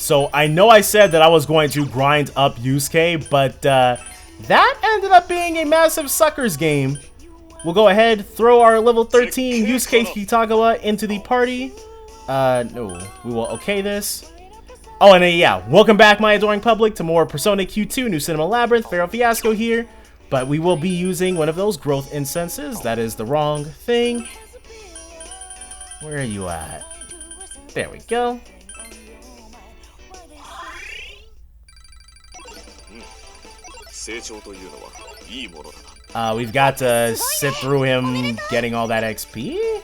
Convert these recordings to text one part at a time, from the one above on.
So I know I said that I was going to grind up Yusuke, but that ended up being a massive suckers game. We'll go ahead, throw our level 13 Yusuke Kitagawa into the party. No, we will okay this. Oh, and yeah, welcome back, my adoring public, to more Persona Q2 New Cinema Labyrinth. Pharaoh Fiasco here, but we will be using one of those growth incenses. That is the wrong thing. Where are you at? There we go. We've got to sit through him getting all that XP?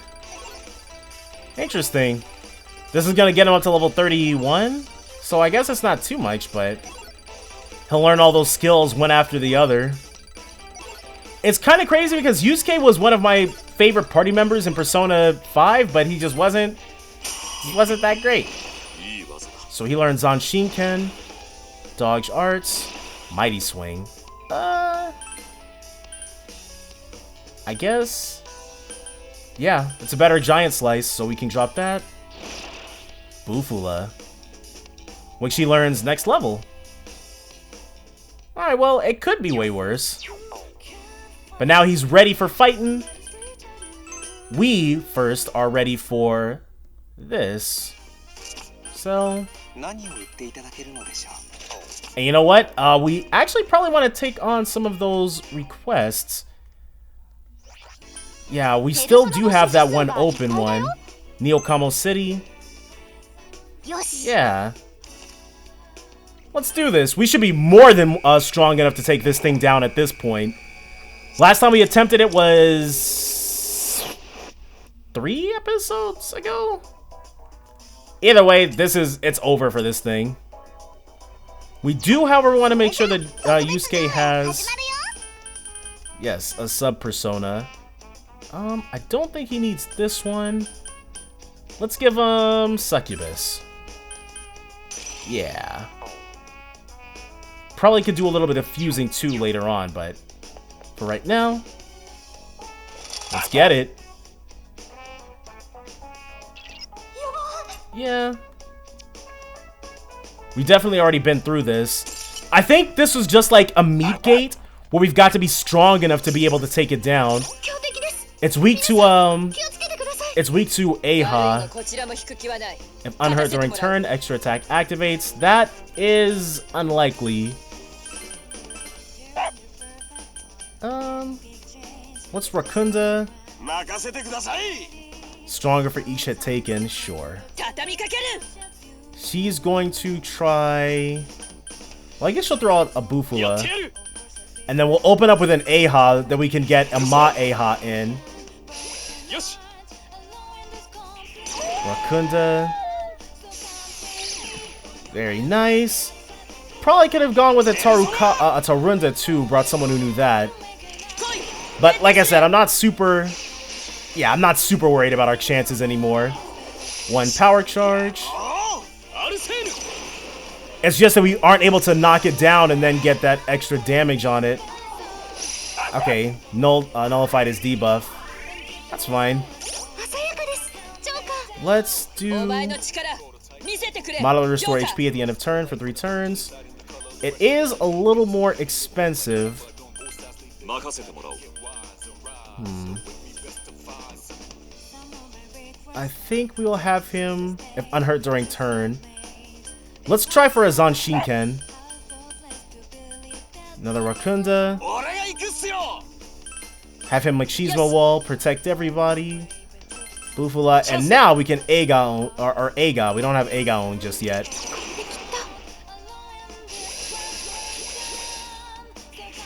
Interesting. This is gonna get him up to level 31, so I guess it's not too much, but he'll learn all those skills one after the other. It's kind of crazy because Yusuke was one of my favorite party members in Persona 5, but he just wasn't that great. So he learns Zanshinken, Dodge Arts, Mighty Swing. I guess. Yeah, it's a better Giant Slice, so we can drop that. Bufula, which she learns next level. Alright, well, it could be way worse. But now he's ready for fighting. We first are ready for this. So, and you know what? We actually probably want to take on some of those requests. Yeah, we still do have that one open one. Neo Kamo City. Yeah. Let's do this. We should be more than strong enough to take this thing down at this point. Last time we attempted it was 3 episodes ago? Either way, it's over for this thing. We do, however, want to make sure that Yusuke has, yes, a sub-persona. I don't think he needs this one. Let's give him Succubus. Yeah. Probably could do a little bit of fusing too later on, but for right now, let's get it. Yeah. We definitely already been through this. I think this was just like a meat gate where we've got to be strong enough to be able to take it down. It's weak to a.i.g.i.s. If unhurt during turn, extra attack activates. That is unlikely. What's Rakunda? Stronger for each hit taken, sure. She's going to try... Well, I guess she'll throw out a Bufula. And then we'll open up with an a.i.g.i.s that we can get a a.i.g.i.s in. Rakunda. Very nice. Probably could have gone with a Tarunda too, brought someone who knew that. But like I said, I'm not super worried about our chances anymore. One power charge. It's just that we aren't able to knock it down and then get that extra damage on it. Okay, nullified his debuff. That's fine. Let's do... Model restore HP at the end of turn for 3 turns. It is a little more expensive. I think we will have him if unhurt during turn. Let's try for a Zanshinken. Another Rakunda. Have him Machismo Wall, protect everybody. Bufula, and now we can a.i.g.i.s or a.i.g.i.s. We don't have a.i.g.i.s just yet.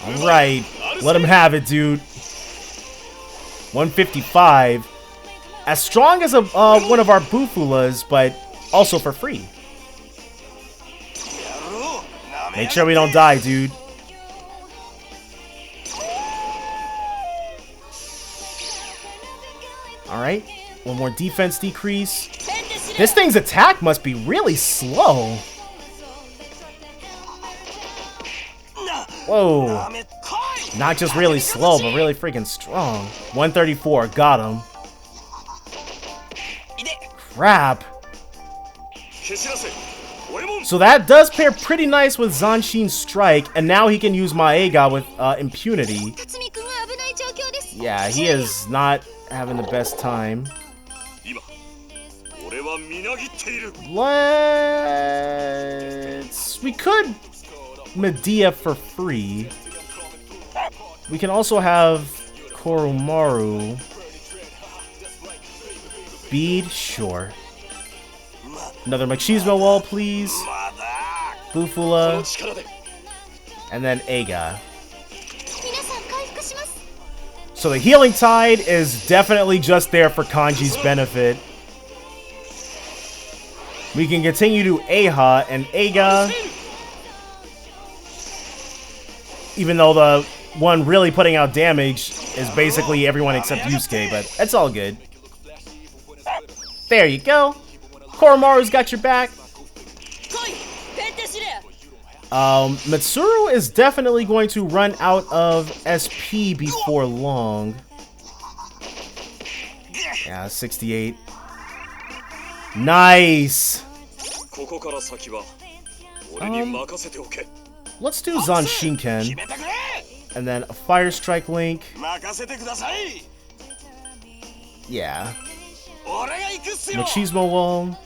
Alright, let him have it, dude. 155. As strong as one of our Bufulas, but also for free. Make sure we don't die, dude. Alright, one more defense decrease. This thing's attack must be really slow. Whoa. Not just really slow, but really freaking strong. 134, got him. So that does pair pretty nice with Zanshin's strike, and now he can use Maega with impunity. Yeah, he is not having the best time. We could Medea for free. We can also have Koromaru. Bead, sure. Another Machismo wall, please. Bufula. And then a.i.g.i.s. So the Healing Tide is definitely just there for Kanji's benefit. We can continue to Aha and a.i.g.i.s. Even though the one really putting out damage is basically everyone except Yusuke, but it's all good. There you go. Koromaru's got your back. Mitsuru is definitely going to run out of SP before long. Yeah, 68. Nice. Let's do Zanshinken. And then a Fire Strike Link. Yeah. Machismo Wall.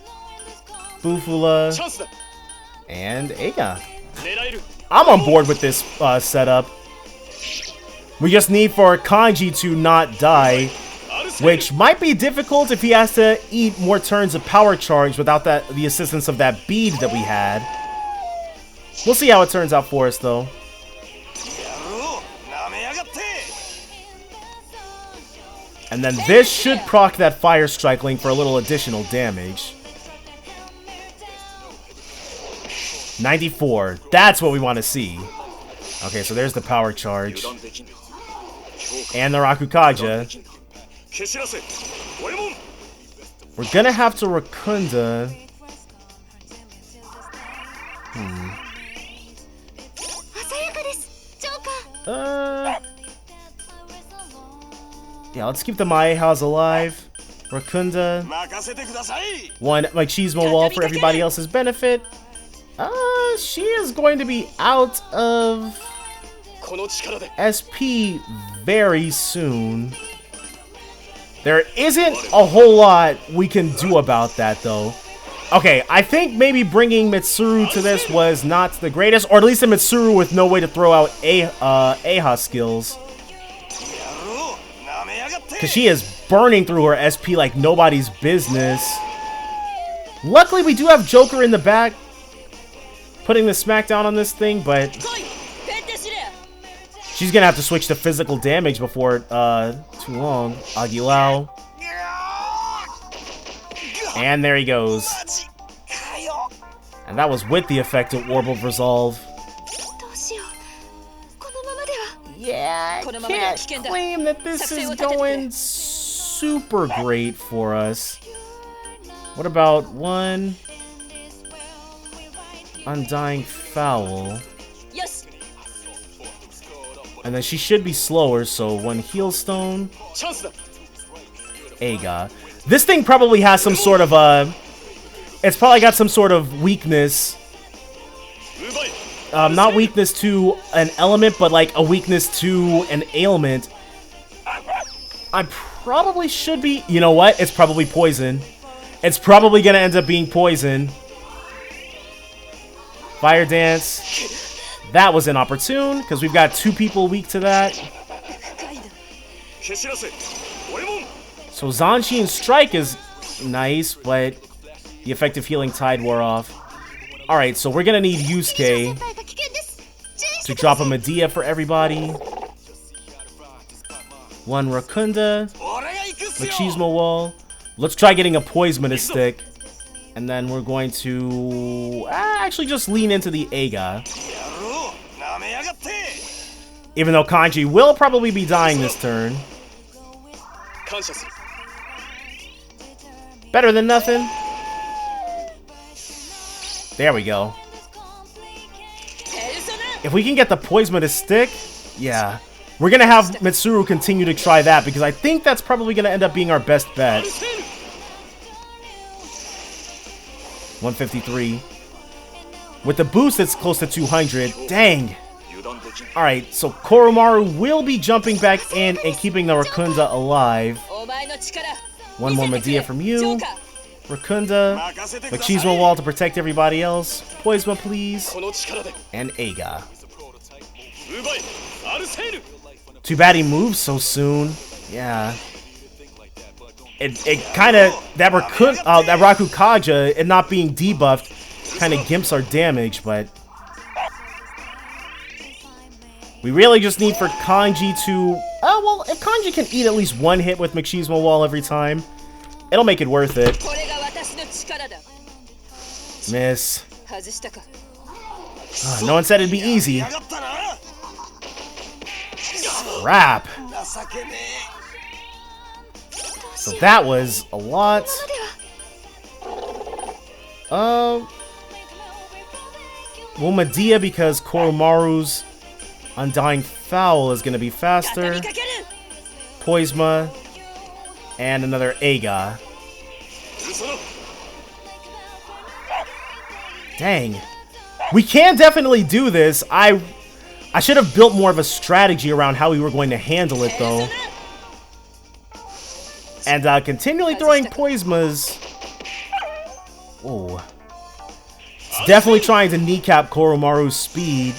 Bufula. And a.i.g.i.s. I'm on board with this setup. We just need for Kanji to not die, which might be difficult if he has to eat more turns of Power Charge without the assistance of that bead that we had. We'll see how it turns out for us, though. And then this should proc that Fire Strike Link for a little additional damage. 94. That's what we want to see. Okay, so there's the Power Charge. And the Rakukaja. We're gonna have to Rakunda. Yeah, let's keep the Maehas alive. Rakunda. One Machismo wall for everybody else's benefit. She is going to be out of SP very soon. There isn't a whole lot we can do about that, though. Okay, I think maybe bringing Mitsuru to this was not the greatest, or at least a Mitsuru with no way to throw out a.i.g.i.s. skills. Because she is burning through her SP like nobody's business. Luckily, we do have Joker in the back, putting the smackdown on this thing, but she's gonna have to switch to physical damage before too long. Aguilao. And there he goes. And that was with the effect of Orb of Resolve. Yeah, I can't claim that this is going super great for us. What about one Undying Foul? And then she should be slower, so one Heal Stone. a.i.g.i.s. This thing probably has some sort of it's probably got some sort of weakness. Not weakness to an element, but like a weakness to an ailment. I probably should be... You know what? It's probably poison. It's probably gonna end up being poison. Fire Dance. That was inopportune, because we've got two people weak to that. So Zanshin's strike is nice, but the effective Healing Tide wore off. Alright, so we're gonna need Yusuke to drop a Medea for everybody. One Rakunda. Machismo wall. Let's try getting a Poisonous stick. And then we're going to actually just lean into the a.i.g.i.s. Even though Kanji will probably be dying this turn. Better than nothing. There we go. If we can get the Poisonous stick, yeah. We're going to have Mitsuru continue to try that, because I think that's probably going to end up being our best bet. 153. With the boost, it's close to 200. Dang. Alright, so Koromaru will be jumping back in and keeping the Rakunda alive. One more Medea from you. Rakunda. Machismo Wall to protect everybody else. Poisma, please. And a.i.g.i.s. Too bad he moves so soon. Yeah. It kind of... That Rakukaja, it not being debuffed, kind of gimps our damage, but... We really just need for Kanji to... well, if Kanji can eat at least one hit with Machismo Wall every time, it'll make it worth it. Miss. No one said it'd be easy. Crap. So that was a lot. Well, Medea, because Koromaru's Undying Foul is going to be faster. Poisma. And another a.i.g.i.s. Dang. We can definitely do this. I should have built more of a strategy around how we were going to handle it, though. And continually throwing Poismas. Oh. It's definitely trying to kneecap Koromaru's speed.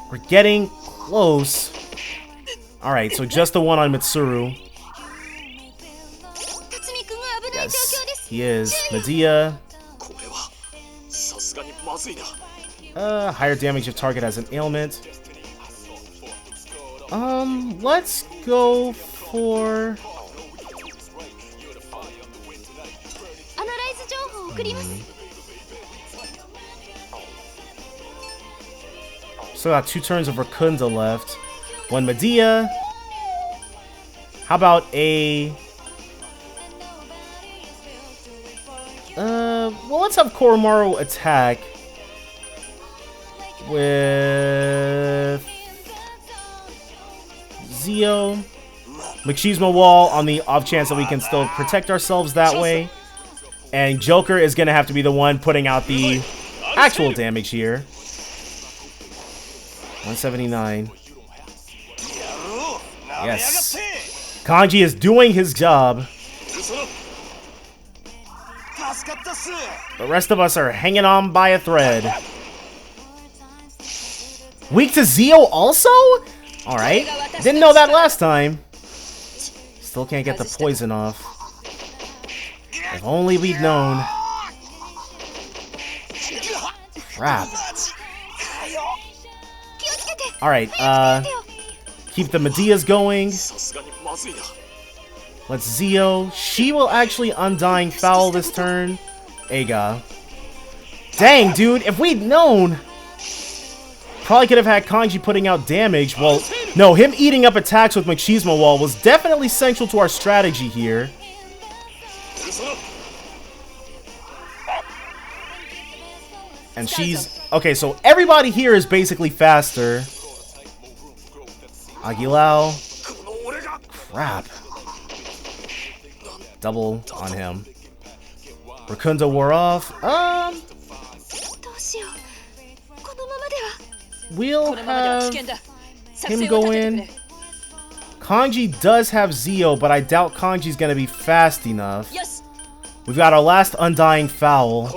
We're getting close. Alright, so just the one on Mitsuru. Yes, he is. Medea. Higher damage if target has an ailment. Let's go for... Still got 2 turns of Rakunda left. One Medea. How about a... well, let's have Koromaru attack with Zio. Machismo Wall on the off chance that we can still protect ourselves that way. And Joker is going to have to be the one putting out the actual damage here. 179. Yes. Kanji is doing his job. The rest of us are hanging on by a thread. Weak to Zio also? Alright. Didn't know that last time. Still can't get the poison off. If only we'd known. Crap. Alright, keep the Medeas going. Let's Zio. She will actually Undying Foul this turn. a.i.g.i.s. Dang, dude, if we'd known... Probably could have had Kanji putting out damage. Well, no, him eating up attacks with Machismo Wall was definitely central to our strategy here. And she's... Okay, so everybody here is basically faster. Aguilar. Crap. Double on him. Rakunda wore off. We'll have him go in. Kanji does have Zio, but I doubt Kanji's gonna be fast enough. We've got our last Undying Foul.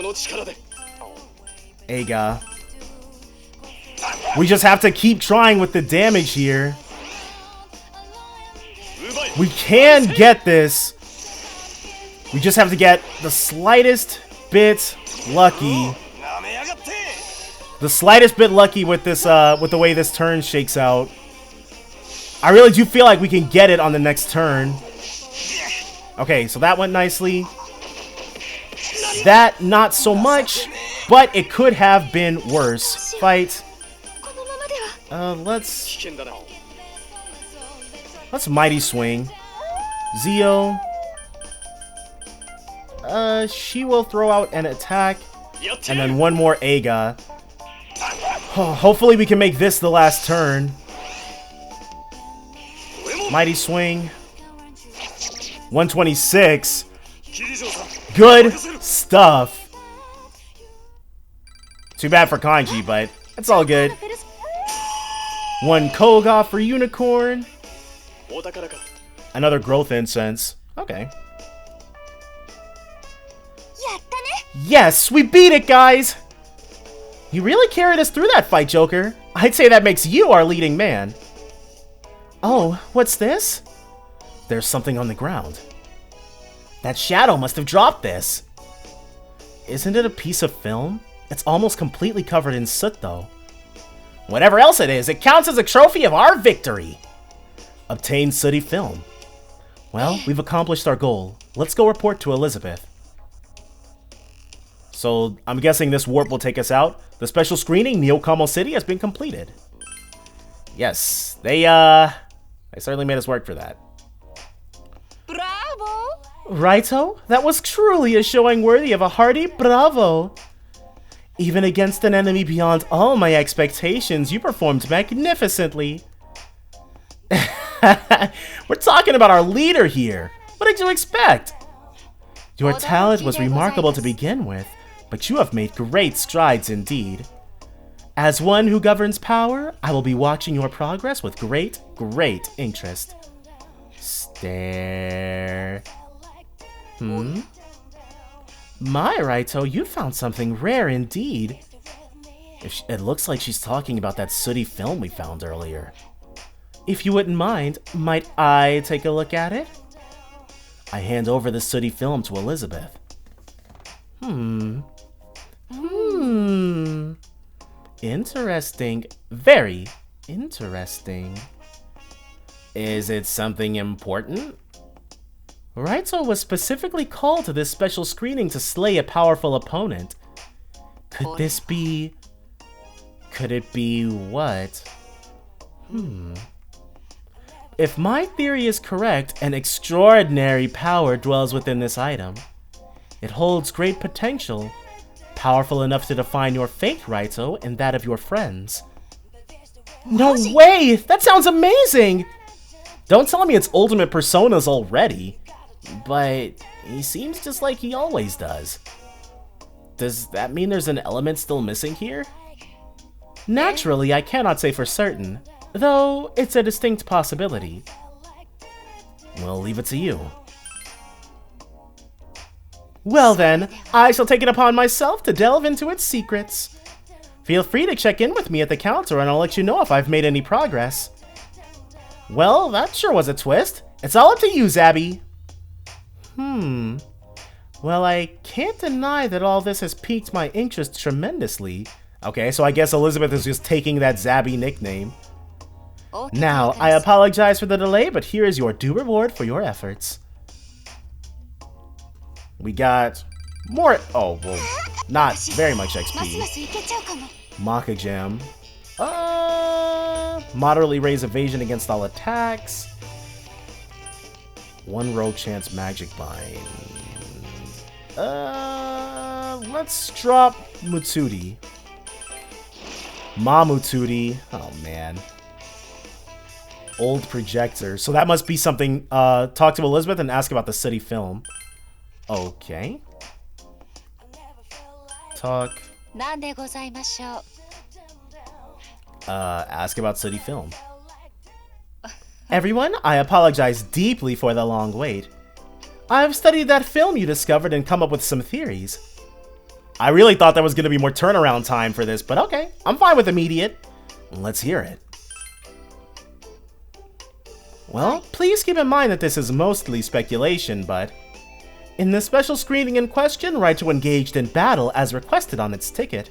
a.i.g.i.s. We just have to keep trying with the damage here. We can get this. We just have to get the slightest bit lucky. The slightest bit lucky with this, with the way this turn shakes out. I really do feel like we can get it on the next turn. Okay, so that went nicely. That, not so much, but it could have been worse. Fight. Let's Mighty Swing. Zio. She will throw out an attack. And then one more a.i.g.i.s. Hopefully we can make this the last turn. Mighty Swing. 126. Good stuff. Too bad for kanji, but it's all good. 1 koga for unicorn. Another growth incense. Okay. Yes, we beat it, guys! You really carried us through that fight, Joker. I'd say that makes you our leading man. Oh, what's this? There's something on the ground. That shadow must have dropped this. Isn't it a piece of film? It's almost completely covered in soot, though. Whatever else it is, it counts as a trophy of our victory. Obtain sooty film. Well, we've accomplished our goal. Let's go report to Elizabeth. So, I'm guessing this warp will take us out. The special screening, Neo Kamo City, has been completed. Yes, they certainly made us work for that. Bravo! Righto? That was truly a showing worthy of a hearty bravo. Even against an enemy beyond all my expectations, you performed magnificently. We're talking about our leader here. What did you expect? Your talent was remarkable to begin with, but you have made great strides indeed. As one who governs power, I will be watching your progress with great interest. Stare. My, Raito, you found something rare indeed. It looks like she's talking about that sooty film we found earlier. If you wouldn't mind, might I take a look at it? I hand over the sooty film to Elizabeth. Interesting. Very interesting. Is it something important? Raito was specifically called to this special screening to slay a powerful opponent. Could this be... Could it be what? If my theory is correct, an extraordinary power dwells within this item. It holds great potential, powerful enough to define your fate, Raito, and that of your friends. No way! That sounds amazing! Don't tell me it's ultimate personas already. But he seems just like he always does. Does that mean there's an element still missing here? Naturally, I cannot say for certain, though it's a distinct possibility. We'll leave it to you. Well then, I shall take it upon myself to delve into its secrets. Feel free to check in with me at the counter and I'll let you know if I've made any progress. Well, that sure was a twist. It's all up to you, Zabby. Well, I can't deny that all this has piqued my interest tremendously. Okay, so I guess Elizabeth is just taking that Zabby nickname. Now, I apologize for the delay, but here is your due reward for your efforts. We got more... Oh, well, not very much XP. Maka Gem. Moderately raise evasion against all attacks. 1 rogue chance magic bind. Let's drop Mutsuri. Mamutsuri. Oh, man. Old projector. So that must be something. Talk to Elizabeth and ask about the city film. Okay. Talk. Ask about city film. Everyone, I apologize deeply for the long wait. I've studied that film you discovered and come up with some theories. I really thought there was going to be more turnaround time for this, but okay. I'm fine with immediate. Let's hear it. Well, please keep in mind that this is mostly speculation, but... In the special screening in question, Raito engaged in battle as requested on its ticket.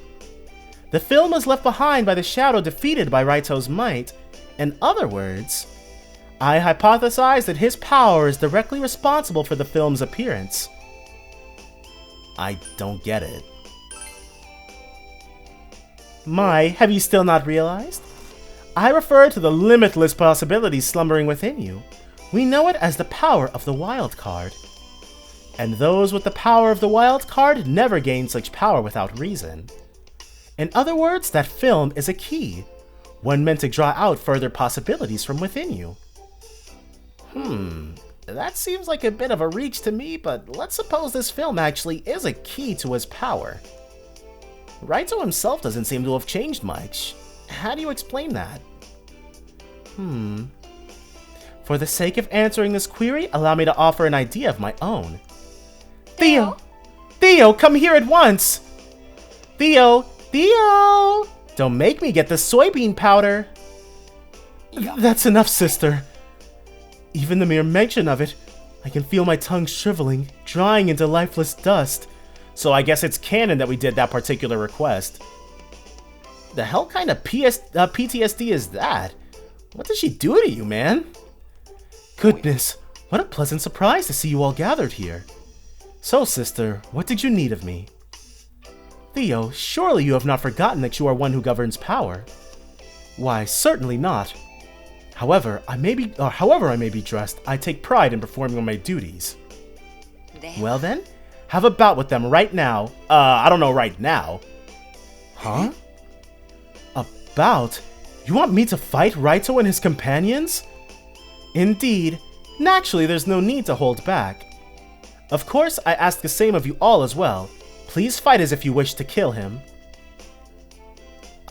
The film was left behind by the shadow defeated by Raito's might. In other words, I hypothesize that his power is directly responsible for the film's appearance. I don't get it. My, have you still not realized? I refer to the limitless possibilities slumbering within you. We know it as the power of the wild card. And those with the power of the wild card never gain such power without reason. In other words, that film is a key, one meant to draw out further possibilities from within you. That seems like a bit of a reach to me, but let's suppose this film actually is a key to his power. Raito himself doesn't seem to have changed much. How do you explain that? For the sake of answering this query, allow me to offer an idea of my own. Theo! Theo, come here at once! Theo! Theo! Don't make me get the soybean powder! That's enough, sister. Even the mere mention of it, I can feel my tongue shriveling, drying into lifeless dust. So I guess it's canon that we did that particular request. The hell kind of PTSD is that? What did she do to you, man? Goodness, what a pleasant surprise to see you all gathered here. So, sister, what did you need of me? Theo, surely you have not forgotten that you are one who governs power. Why, certainly not. However I may be dressed, I take pride in performing my duties. Well then, have a bout with them right now. I don't know right now. Huh? A bout? You want me to fight Raito and his companions? Indeed. Naturally, there's no need to hold back. Of course, I ask the same of you all as well. Please fight as if you wish to kill him.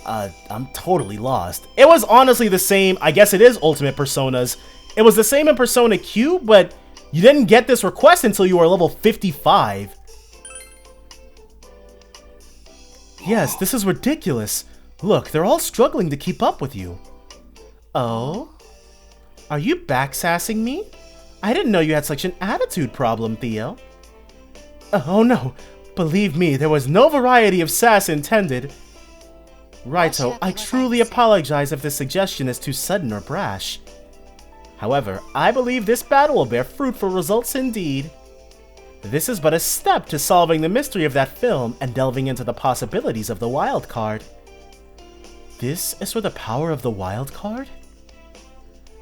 I'm totally lost. It was honestly the same. I guess it is Ultimate Personas. It was the same in Persona Q, but you didn't get this request until you were level 55. Yes, this is ridiculous. Look, they're all struggling to keep up with you. Oh? Are you backsassing me? I didn't know you had such an attitude problem, Theo. Oh no, believe me, there was no variety of sass intended. Raito, I truly apologize if this suggestion is too sudden or brash. However, I believe this battle will bear fruitful results indeed. This is but a step to solving the mystery of that film and delving into the possibilities of the wild card. This is for the power of the wild card?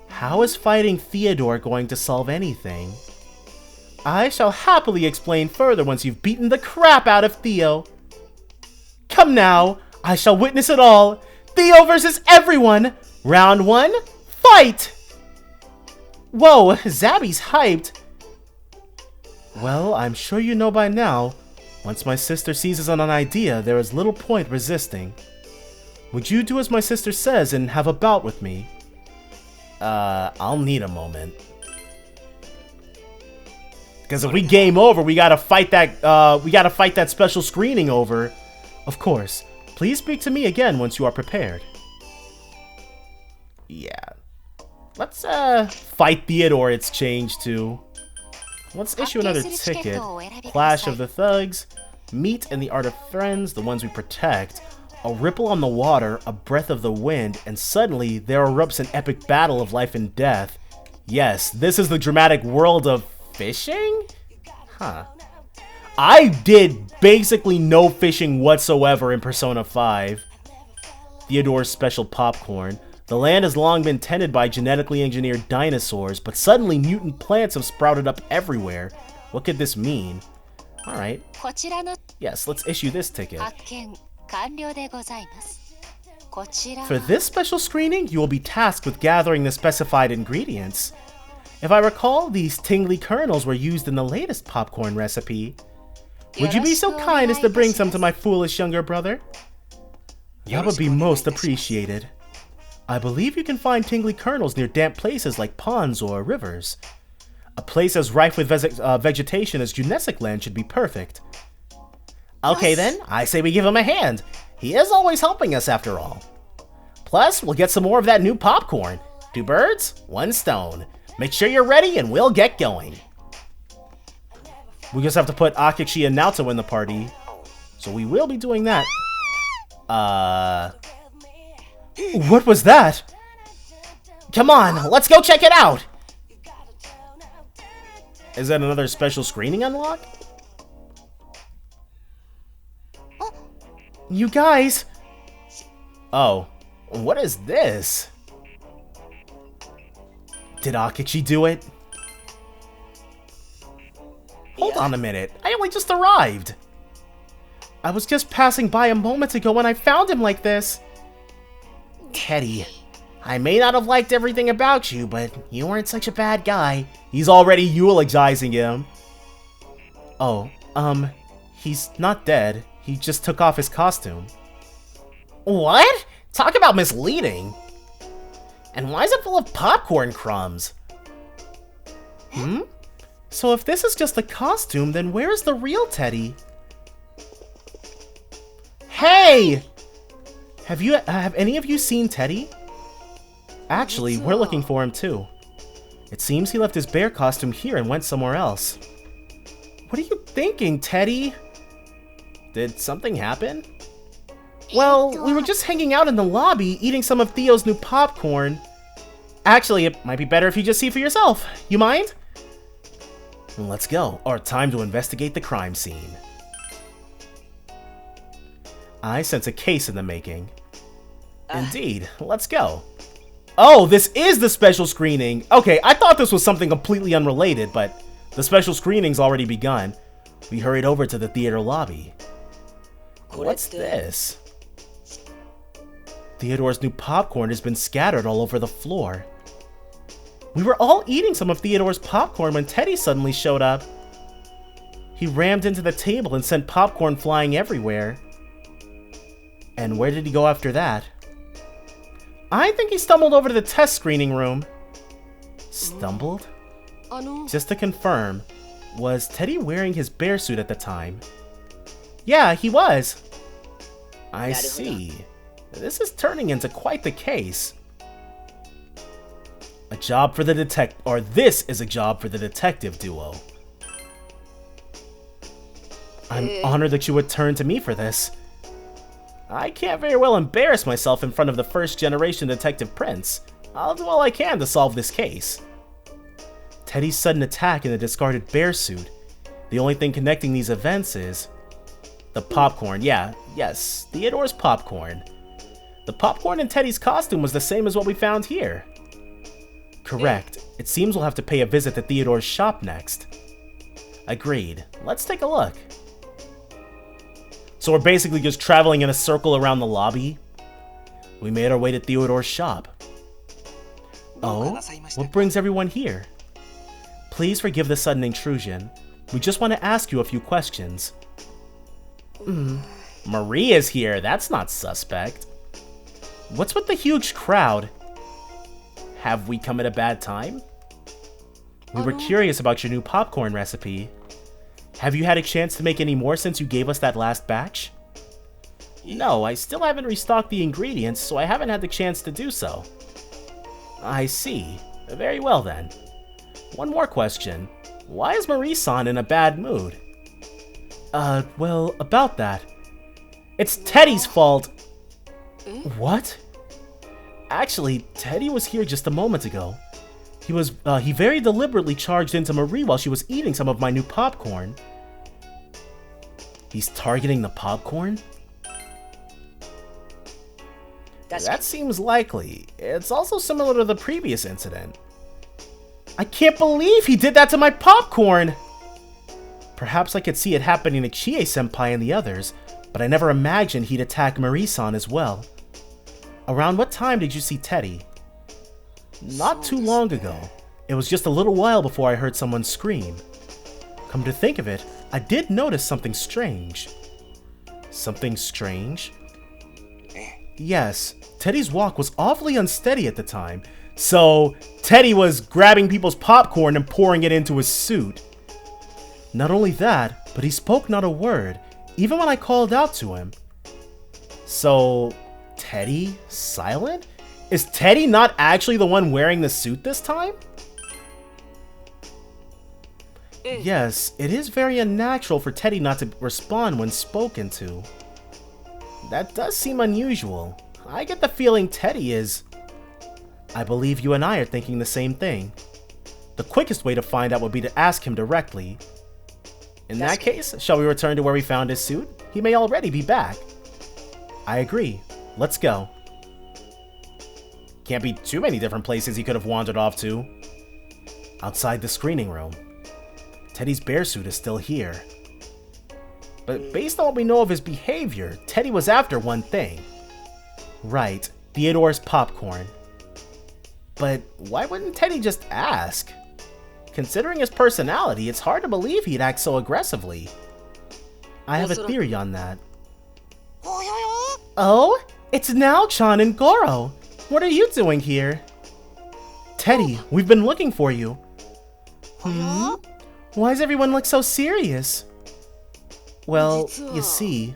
How is fighting Theodore going to solve anything? I shall happily explain further once you've beaten the crap out of Theo. Come now, I shall witness it all. Theo versus everyone. Round 1, fight! Whoa, Zabby's hyped. Well, I'm sure you know by now, once my sister seizes on an idea, there is little point resisting. Would you do as my sister says and have a bout with me? I'll need a moment. Because if we game over, we gotta fight that special screening over. Of course. Please speak to me again once you are prepared. Yeah. Let's, fight Theodore it's changed to. Let's issue another ticket. Clash of the Thugs. Meet in the Art of Friends, the ones we protect. A ripple on the water, a breath of the wind, and suddenly there erupts an epic battle of life and death. Yes, this is the dramatic world of fishing? Huh. I did basically no fishing whatsoever in Persona 5. Theodore's special popcorn. The land has long been tended by genetically engineered dinosaurs, but suddenly mutant plants have sprouted up everywhere. What could this mean? Alright. Yes, let's issue this ticket. For this special screening, you will be tasked with gathering the specified ingredients. If I recall, these tingly kernels were used in the latest popcorn recipe. Would you be so kind as to bring some to my foolish younger brother? That would be most appreciated. I believe you can find tingly kernels near damp places like ponds or rivers. A place as rife with vegetation as Junesic land should be perfect. Okay then, I say we give him a hand. He is always helping us after all. Plus, we'll get some more of that new popcorn. 2 birds, 1 stone. Make sure you're ready and we'll get going. We just have to put a.i.g.i.s and Naoto in the party. So we will be doing that. What was that? Come on, let's go check it out! Is that another special screening unlock? You guys! Oh, what is this? Did a.i.g.i.s do it? Hold on a minute, I only just arrived! I was just passing by a moment ago when I found him like this. Teddie, I may not have liked everything about you, but you weren't such a bad guy. He's already eulogizing him. Oh, he's not dead. He just took off his costume. What? Talk about misleading. And why is it full of popcorn crumbs? So if this is just a costume, then where is the real Teddie? Hey! Have any of you seen Teddie? Actually, we're looking for him too. It seems he left his bear costume here and went somewhere else. What are you thinking, Teddie? Did something happen? Well, we were just hanging out in the lobby, eating some of Theo's new popcorn. Actually, it might be better if you just see for yourself. You mind? Let's go. Or time to investigate the crime scene. I sense a case in the making. Indeed. Let's go. Oh, this is the special screening. Okay, I thought this was something completely unrelated, but the special screening's already begun. We hurried over to the theater lobby. What's this? Theodore's new popcorn has been scattered all over the floor. We were all eating some of Theodore's popcorn when Teddie suddenly showed up. He rammed into the table and sent popcorn flying everywhere. And where did he go after that? I think he stumbled over to the test screening room. Stumbled? Just to confirm, was Teddie wearing his bear suit at the time? Yeah, he was. I see. This is turning into quite the case. A job for the this is a job for the detective duo. I'm honored that you would turn to me for this. I can't very well embarrass myself in front of the first-generation Detective Prince. I'll do all I can to solve this case. Teddie's sudden attack in the discarded bear suit. The only thing connecting these events is the popcorn. Yes, Theodore's popcorn. The popcorn in Teddie's costume was the same as what we found here. Correct. It seems we'll have to pay a visit to Theodore's shop next. Agreed. Let's take a look. So we're basically just traveling in a circle around the lobby. We made our way to Theodore's shop. Oh, what brings everyone here? Please forgive the sudden intrusion. We just want to ask you a few questions. Maria's here. That's not suspect. What's with the huge crowd? Have we come at a bad time? We were curious about your new popcorn recipe. Have you had a chance to make any more since you gave us that last batch? No, I still haven't restocked the ingredients, so I haven't had the chance to do so. I see. Very well then. One more question. Why is Marie-san in a bad mood? Well, about that. It's Teddie's fault! What? Actually, Teddie was here just a moment ago. He very deliberately charged into Marie while she was eating some of my new popcorn. He's targeting the popcorn? That seems likely. It's also similar to the previous incident. I can't believe he did that to my popcorn! Perhaps I could see it happening to Chie-senpai and the others, but I never imagined he'd attack Marie-san as well. Around what time did you see Teddie? Not too long ago. It was just a little while before I heard someone scream. Come to think of it, I did notice something strange. Something strange? Yes, Teddie's walk was awfully unsteady at the time, so Teddie was grabbing people's popcorn and pouring it into his suit. Not only that, but he spoke not a word, even when I called out to him. So, Teddie silent? Is Teddie not actually the one wearing the suit this time? Yes, it is very unnatural for Teddie not to respond when spoken to. That does seem unusual. I get the feeling Teddie is... I believe you and I are thinking the same thing. The quickest way to find out would be to ask him directly. In that case, shall we return to where we found his suit? He may already be back. I agree. Let's go. Can't be too many different places he could have wandered off to. Outside the screening room. Teddie's bear suit is still here. But based on what we know of his behavior, Teddie was after one thing. Right, Theodore's popcorn. But why wouldn't Teddie just ask? Considering his personality, it's hard to believe he'd act so aggressively. I have a theory on that. Oh, it's Nao-chan and Goro. What are you doing here? Teddie, we've been looking for you. Why does everyone look so serious? Well, you see...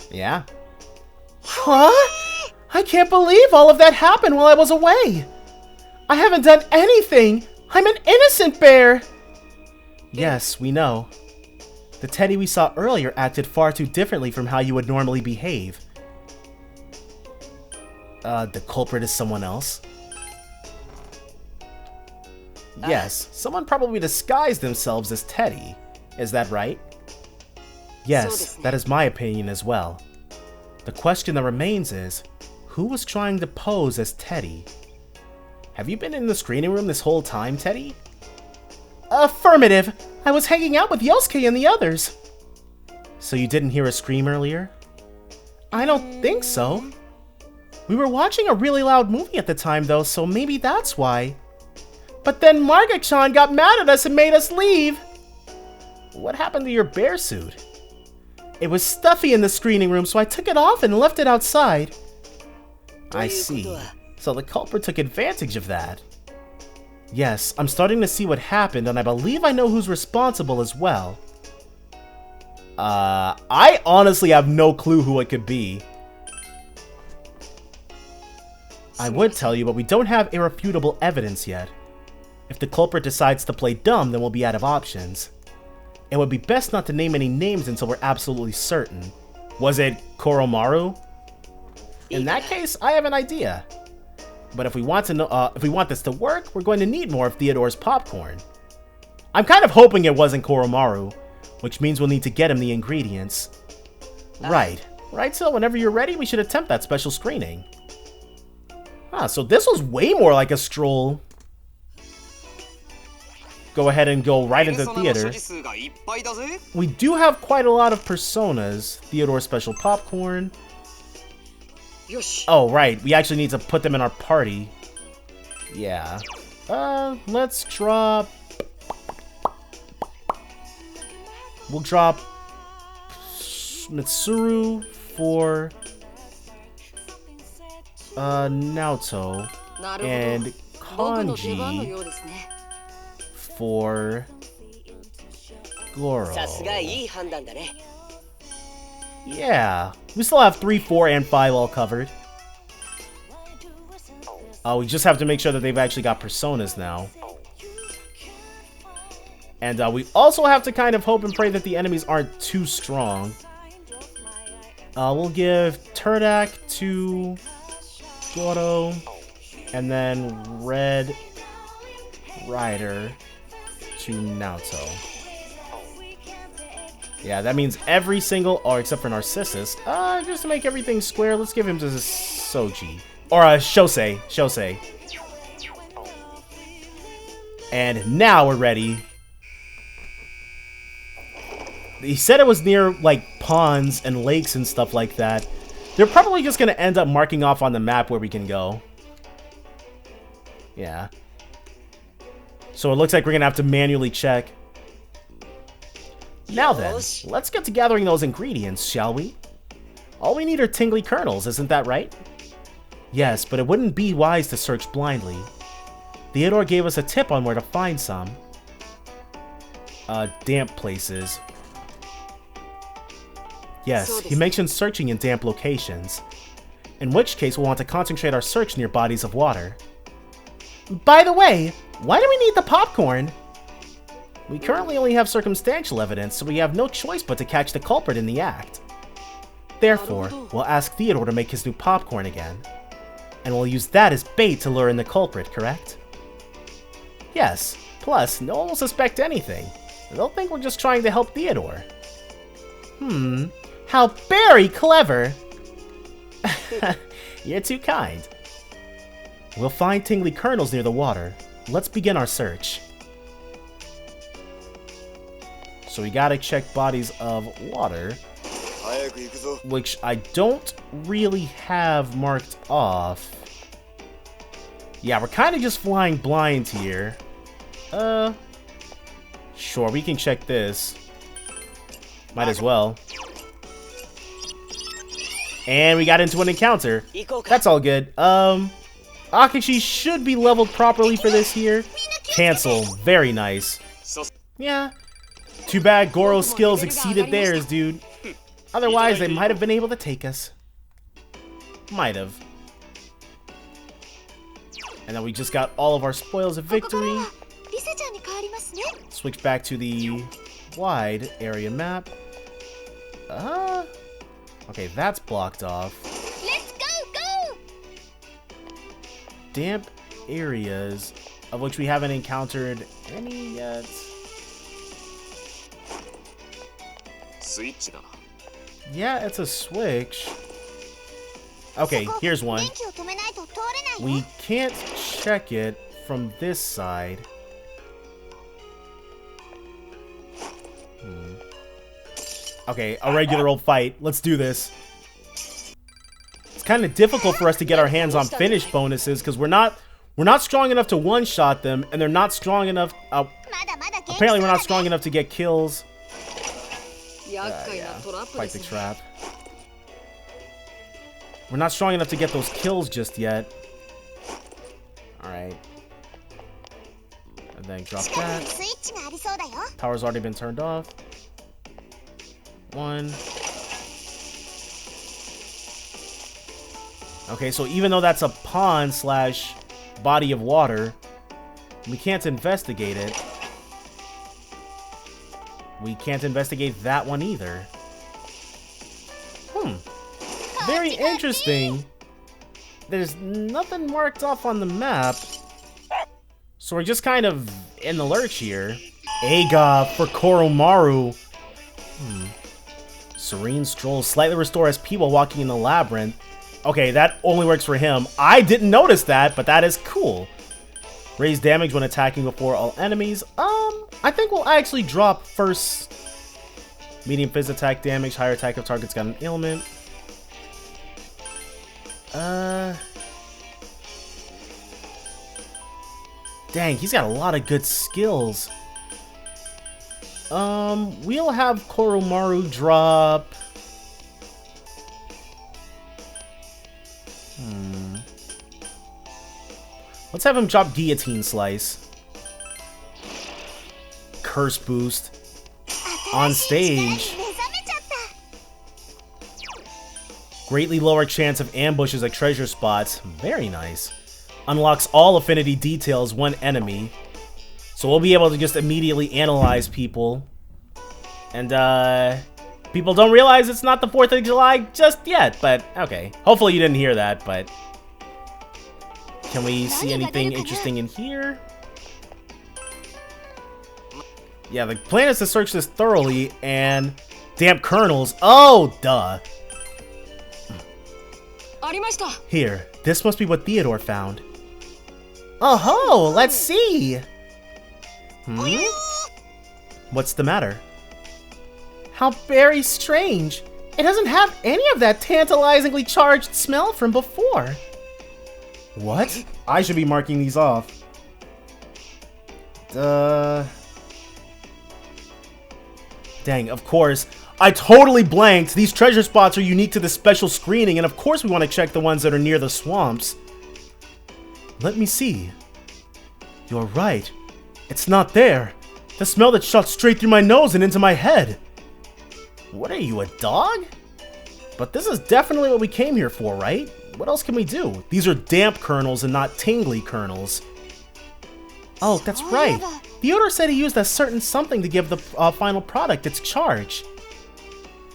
Yeah. Huh? I can't believe all of that happened while I was away. I haven't done anything. I'm an innocent bear. Yes, we know. The Teddie we saw earlier acted far too differently from how you would normally behave. The culprit is someone else? Yes, someone probably disguised themselves as Teddie. Is that right? Yes, that is my opinion as well. The question that remains is, who was trying to pose as Teddie? Have you been in the screening room this whole time, Teddie? Affirmative! I was hanging out with Yosuke and the others. So you didn't hear a scream earlier? I don't think so. We were watching a really loud movie at the time though, so maybe that's why. But then Marga-chan got mad at us and made us leave. What happened to your bear suit? It was stuffy in the screening room, so I took it off and left it outside. I see. So the culprit took advantage of that. Yes, I'm starting to see what happened, and I believe I know who's responsible as well. I honestly have no clue who it could be. I would tell you, but we don't have irrefutable evidence yet. If the culprit decides to play dumb, then we'll be out of options. It would be best not to name any names until we're absolutely certain. Was it Koromaru? In that case, I have an idea. But if we want to know, if we want this to work, we're going to need more of Theodore's popcorn. I'm kind of hoping it wasn't Koromaru, which means we'll need to get him the ingredients. Right, so whenever you're ready, we should attempt that special screening. So this was way more like a stroll. Go ahead and go right into the theater. We do have quite a lot of personas. Theodore special popcorn. Oh, right. We actually need to put them in our party. Yeah. Let's drop... We'll drop... Mitsuru for... Naoto. And Kanji... for... Goro. Yeah, we still have 3, 4, and 5 all covered. We just have to make sure that they've actually got personas now. And we also have to kind of hope and pray that the enemies aren't too strong. We'll give Turdak to Goro, and then Red Rider to Naoto. Yeah, that means every single... Oh, except for Narcissus. Just to make everything square, let's give him to Soji. Or, Shosei. Shosei. And now we're ready. He said it was near, like, ponds and lakes and stuff like that. They're probably just gonna end up marking off on the map where we can go. Yeah. So it looks like we're gonna have to manually check. Now then, let's get to gathering those ingredients, shall we? All we need are tingly kernels, isn't that right? Yes, but it wouldn't be wise to search blindly. Theodore gave us a tip on where to find some. Damp places. Yes, he mentioned searching in damp locations. In which case, we'll want to concentrate our search near bodies of water. By the way, why do we need the popcorn? We currently only have circumstantial evidence, so we have no choice but to catch the culprit in the act. Therefore, we'll ask Theodore to make his new popcorn again. And we'll use that as bait to lure in the culprit, correct? Yes, plus, no one will suspect anything. They'll think we're just trying to help Theodore. How very clever! You're too kind. We'll find tingly kernels near the water. Let's begin our search. So we gotta check bodies of water, which I don't really have marked off. Yeah, we're kind of just flying blind here. Sure, we can check this. Might as well. And we got into an encounter. That's all good. Akashi should be leveled properly for this here. Cancel. Very nice. Yeah. Too bad Goro's skills exceeded theirs, dude. Otherwise, they might have been able to take us. Might have. And then we just got all of our spoils of victory. Switch back to the wide area map. Okay, that's blocked off. Let's go! Damp areas, of which we haven't encountered any yet. Yeah, it's a switch. Okay, here's one. We can't check it from this side. Okay, a regular old fight. Let's do this. It's kind of difficult for us to get our hands on finish bonuses because we're not strong enough to one-shot them, and they're not strong enough. Apparently, we're not strong enough to get kills. Yeah, fight the trap. We're not strong enough to get those kills just yet. Alright. And then drop that. Power's already been turned off. One. Okay, so even though that's a pond slash body of water, we can't investigate it. We can't investigate that one either. Very interesting. There's nothing marked off on the map. So we're just kind of in the lurch here. A.i.g.i.s for Koromaru. Serene strolls slightly restore SP while walking in the labyrinth. Okay, that only works for him. I didn't notice that, but that is cool. Raise damage when attacking before all enemies. I think we'll actually drop first. Medium phys attack damage, higher attack if target's got an ailment. Dang, he's got a lot of good skills. We'll have Koromaru drop. Let's have him drop Guillotine Slice. Curse Boost. On stage. Greatly lower chance of ambushes at treasure spots. Very nice. Unlocks all affinity details one enemy. So we'll be able to just immediately analyze people. And, people don't realize it's not the 4th of July just yet, but okay. Hopefully you didn't hear that, but... Can we see anything interesting in here? Yeah, the plan is to search this thoroughly, and... Damp kernels. Oh, duh. Here, this must be what Theodore found. Oh-ho, let's see! What's the matter? How very strange. It doesn't have any of that tantalizingly charged smell from before. What? I should be marking these off. Dang, of course. I totally blanked. These treasure spots are unique to this special screening, and of course we want to check the ones that are near the swamps. Let me see. You're right. It's not there. The smell that shot straight through my nose and into my head. What are you, a dog? But this is definitely what we came here for, right? What else can we do? These are damp kernels and not tingly kernels. Oh, that's right. Theodore said he used a certain something to give the final product its charge.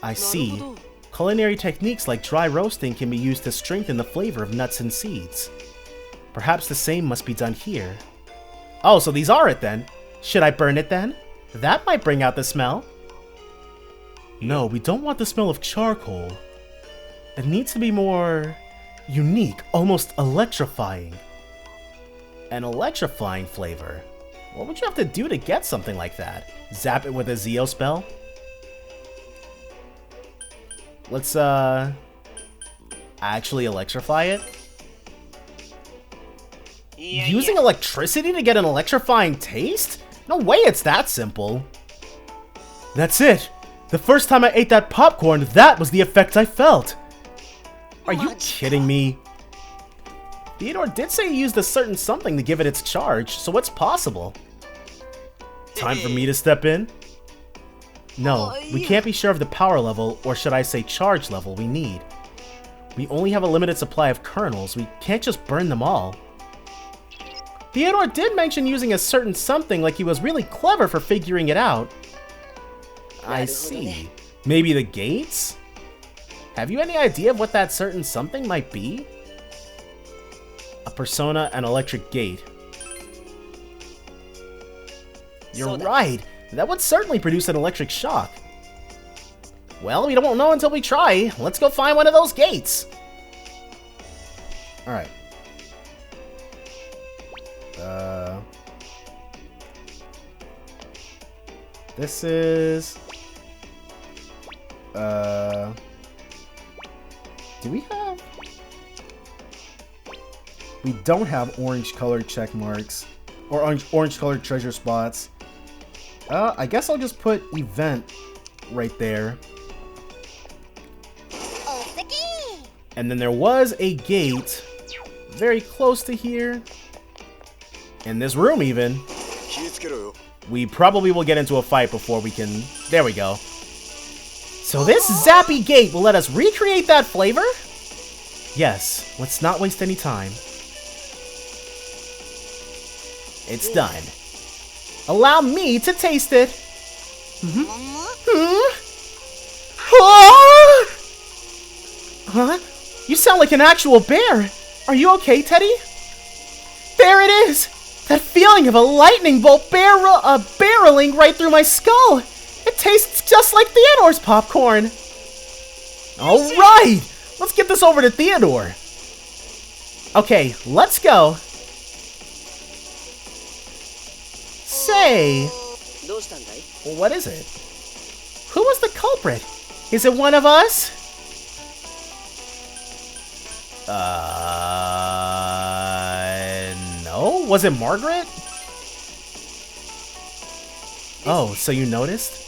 I see. Culinary techniques like dry roasting can be used to strengthen the flavor of nuts and seeds. Perhaps the same must be done here. Oh, so these are it then. Should I burn it then? That might bring out the smell. No, we don't want the smell of charcoal. It needs to be more unique, almost electrifying. An electrifying flavor? What would you have to do to get something like that? Zap it with a Zeo spell? Let's, actually electrify it? Using electricity to get an electrifying taste? No way it's that simple. That's it! The first time I ate that popcorn, that was the effect I felt! Are you kidding me? Theodore did say he used a certain something to give it its charge, so what's possible? Time for me to step in? No, we can't be sure of the power level, or should I say charge level, we need. We only have a limited supply of kernels, we can't just burn them all. Theodore did mention using a certain something like he was really clever for figuring it out. I see. Maybe the gates? Have you any idea of what that certain something might be? A persona, an electric gate. You're right. That would certainly produce an electric shock. Well, we don't know until we try. Let's go find one of those gates. Alright. This is... Do we have... We don't have orange colored check marks. Or orange colored treasure spots. I guess I'll just put event right there. And then there was a gate very close to here. In this room even. We probably will get into a fight before we can... There we go. So this zappy gate will let us recreate that flavor? Yes, let's not waste any time. It's done. Allow me to taste it. Huh? You sound like an actual bear. Are you okay, Teddie? There it is! That feeling of a lightning bolt barreling right through my skull. It tastes just like Theodore's popcorn. Alright! Let's get this over to Theodore. Okay, let's go. Say, what is it? Who was the culprit? Is it one of us? No? Was it Margaret? Oh, so you noticed?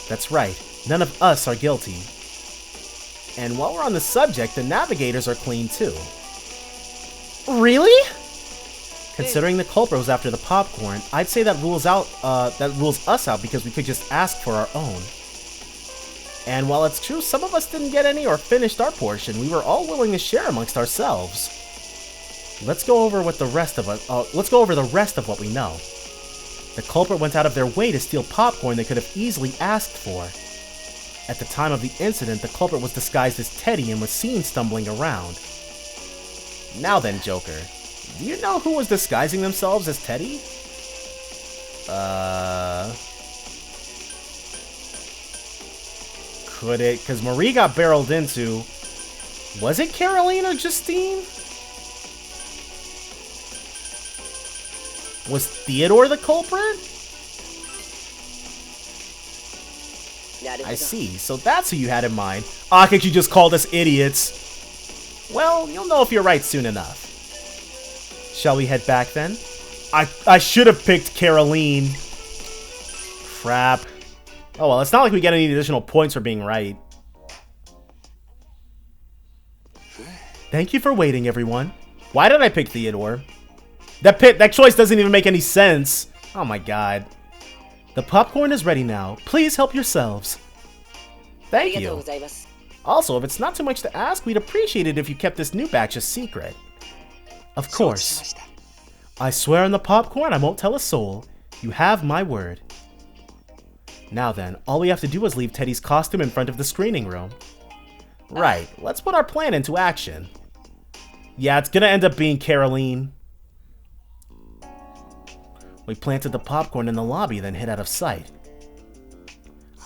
That's right. None of us are guilty. And while we're on the subject, the navigators are clean too. Really? Considering the culprit was after the popcorn, I'd say that rules us out because we could just ask for our own. And while it's true some of us didn't get any or finished our portion, we were all willing to share amongst ourselves. Let's go over the rest of what we know. The culprit went out of their way to steal popcorn they could have easily asked for. At the time of the incident, the culprit was disguised as Teddie and was seen stumbling around. Now then, Joker. Do you know who was disguising themselves as Teddie? Could it? Because Marie got barreled into. Was it Caroline or Justine? Was Theodore the culprit? I see. So that's who you had in mind. Ah, could you just call us idiots? Well, you'll know if you're right soon enough. Shall we head back then? I should have picked Caroline. Crap. Oh well, it's not like we get any additional points for being right. Thank you for waiting, everyone. Why did I pick Theodore? That choice doesn't even make any sense. Oh my god. The popcorn is ready now. Please help yourselves. Thank you. Also, if it's not too much to ask, we'd appreciate it if you kept this new batch a secret. Of course. I swear on the popcorn I won't tell a soul. You have my word. Now then, all we have to do is leave Teddie's costume in front of the screening room. Right, let's put our plan into action. Yeah, it's gonna end up being Caroline. We planted the popcorn in the lobby, then hid out of sight.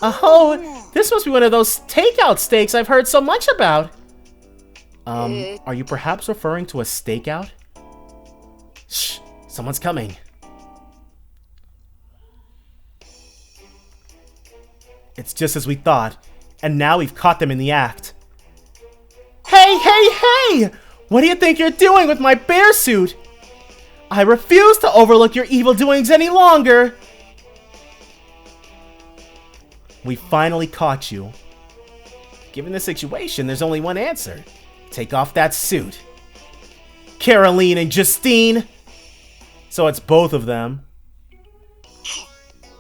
Oh, this must be one of those takeout steaks I've heard so much about. Are you perhaps referring to a stakeout? Shh, someone's coming. It's just as we thought, and now we've caught them in the act. Hey, hey, hey! What do you think you're doing with my bear suit? I refuse to overlook your evil doings any longer! We finally caught you. Given the situation, there's only one answer. Take off that suit. Caroline and Justine. So it's both of them.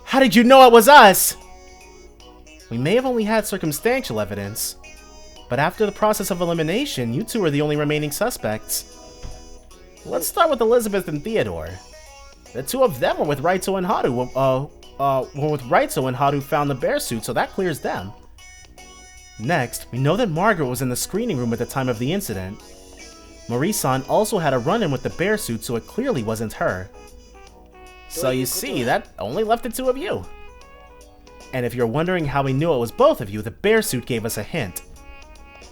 How did you know it was us? We may have only had circumstantial evidence, but after the process of elimination, you two are the only remaining suspects. Let's start with Elizabeth and Theodore. The two of them were with Raito and Haru. Were with Raito and Haru found the bear suit, so that clears them. Next, we know that Margaret was in the screening room at the time of the incident. Marie-san also had a run-in with the bear suit, so it clearly wasn't her. So you see, that only left the two of you. And if you're wondering how we knew it was both of you, the bear suit gave us a hint.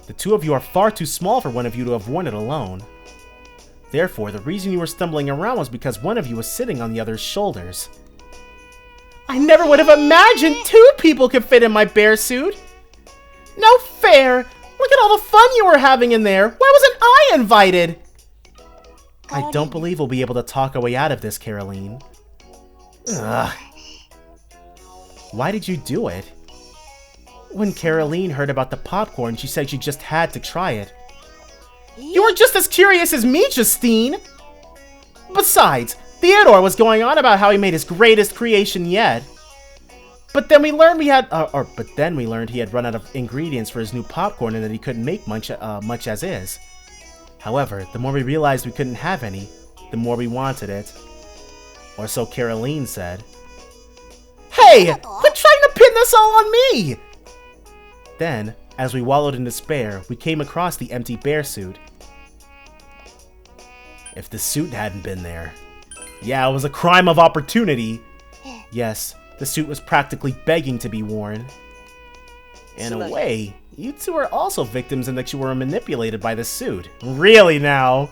The two of you are far too small for one of you to have worn it alone. Therefore, the reason you were stumbling around was because one of you was sitting on the other's shoulders. I never would have imagined two people could fit in my bear suit! No fair! Look at all the fun you were having in there! Why wasn't I invited? I don't believe we'll be able to talk our way out of this, Caroline. Ugh. Why did you do it? When Caroline heard about the popcorn, she said she just had to try it. You were just as curious as me, Justine! Besides, Theodore was going on about how he made his greatest creation yet. But then we learned he had run out of ingredients for his new popcorn and that he couldn't make much as is. However, the more we realized we couldn't have any, the more we wanted it. Or so Caroline said. Hey! Quit trying to pin this all on me! Then, as we wallowed in despair, we came across the empty bear suit. If the suit hadn't been there. Yeah, it was a crime of opportunity. Yes, the suit was practically begging to be worn. In a way, you two are also victims in that you were manipulated by the suit. Really now?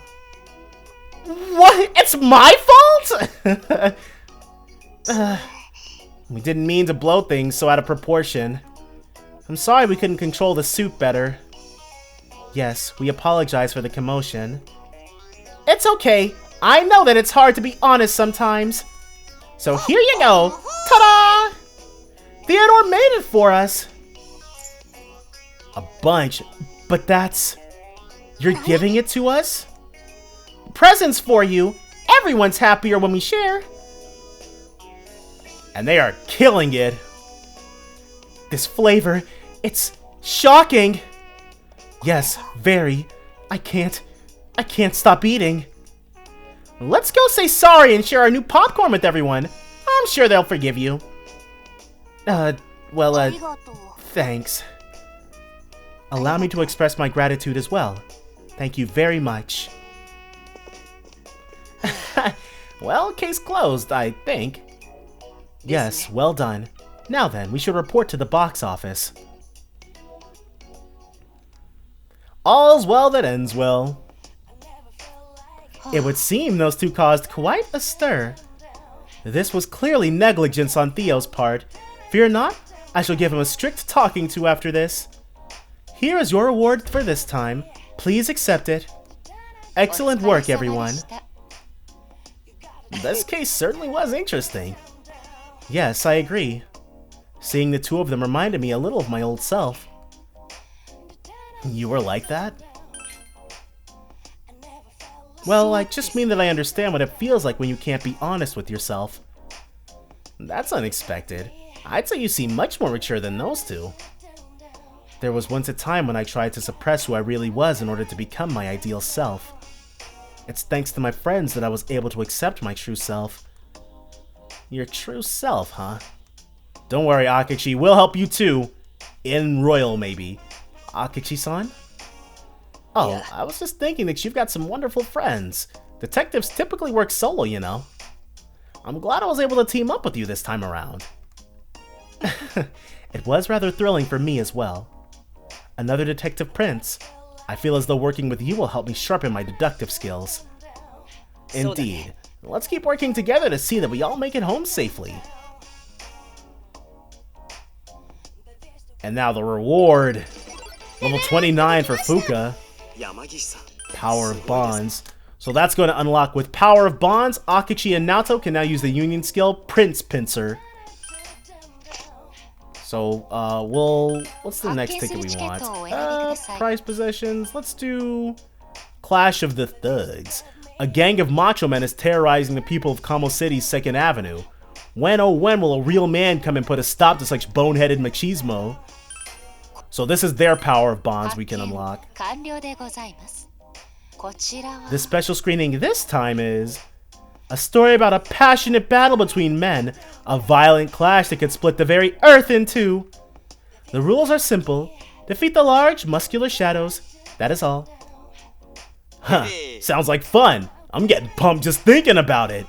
What? It's my fault? We didn't mean to blow things so out of proportion. I'm sorry we couldn't control the suit better. Yes, we apologize for the commotion. It's okay. I know that it's hard to be honest sometimes. So here you go. Ta-da! Theodore made it for us. A bunch, but that's... You're giving it to us? Presents for you. Everyone's happier when we share. And they are killing it. This flavor, it's shocking. Yes, very. I can't stop eating. Let's go say sorry and share our new popcorn with everyone. I'm sure they'll forgive you. Thanks. Allow me to express my gratitude as well. Thank you very much. Well, case closed, I think. Yes, well done. Now then, we should report to the box office. All's well that ends well. It would seem those two caused quite a stir. This was clearly negligence on Theo's part. Fear not, I shall give him a strict talking to after this. Here is your reward for this time. Please accept it. Excellent work, everyone. This case certainly was interesting. Yes, I agree. Seeing the two of them reminded me a little of my old self. You were like that? Well, I just mean that I understand what it feels like when you can't be honest with yourself. That's unexpected. I'd say you seem much more mature than those two. There was once a time when I tried to suppress who I really was in order to become my ideal self. It's thanks to my friends that I was able to accept my true self. Your true self, huh? Don't worry, Akechi, we'll help you too. In Royal, maybe. Akechi-san? Oh, yeah. I was just thinking that you've got some wonderful friends. Detectives typically work solo, you know. I'm glad I was able to team up with you this time around. It was rather thrilling for me as well. Another detective prince. I feel as though working with you will help me sharpen my deductive skills. Indeed. Let's keep working together to see that we all make it home safely. And now the reward. Level 29 for Fuka. Power of Bonds. So that's going to unlock with Power of Bonds. Akechi and Naoto can now use the union skill Prince Pincer. So, what's the next ticket we want? Prize possessions. Let's do Clash of the Thugs. A gang of macho men is terrorizing the people of Kamo City's 2nd Avenue. When, oh when, will a real man come and put a stop to such boneheaded machismo? So this is their power of bonds we can unlock. The special screening this time is a story about a passionate battle between men, a violent clash that could split the very earth in two. The rules are simple. Defeat the large, muscular shadows. That is all. Huh, sounds like fun. I'm getting pumped just thinking about it.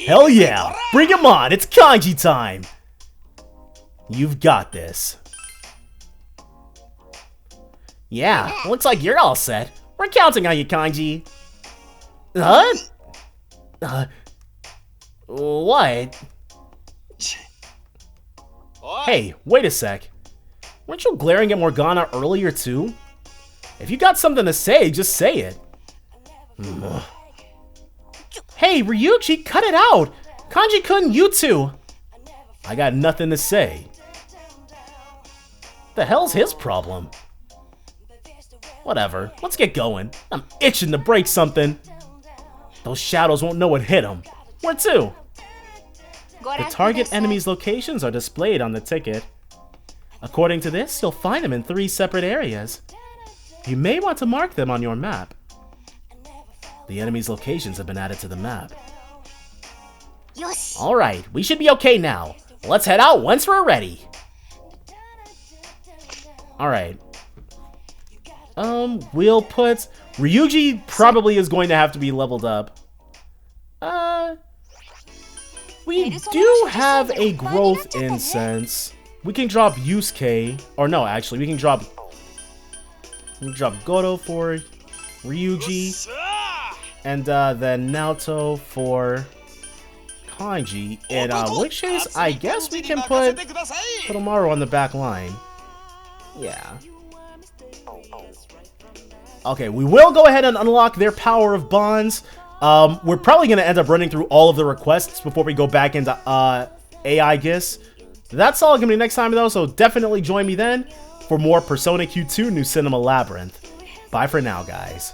Hell yeah, bring him on, it's kanji time. You've got this. Yeah, looks like you're all set. We're counting on you, Kanji. What? Hey, wait a sec. Weren't you glaring at Morgana earlier too? If you got something to say, just say it. Hey, Ryuji, cut it out! Kanji-kun, you two! I got nothing to say. The hell's his problem? Whatever, let's get going. I'm itching to break something. Those shadows won't know what hit them. Where to? The target enemy's locations are displayed on the ticket. According to this, you'll find them in 3 separate areas. You may want to mark them on your map. The enemy's locations have been added to the map. Alright, we should be okay now. Let's head out once we're ready. Alright. We'll put... Ryuji probably is going to have to be leveled up. We do have a growth incense. We can drop Yusuke. Or no, actually, we can drop Goto for Ryuji. And then Naoto for Kanji. In which case, I guess we can put Kodomaru on the back line. Yeah. Okay, we will go ahead and unlock their power of bonds. We're probably going to end up running through all of the requests before we go back into a.i.g.i.s. That's all going to be next time, though, so definitely join me then for more Persona Q2 New Cinema Labyrinth. Bye for now, guys.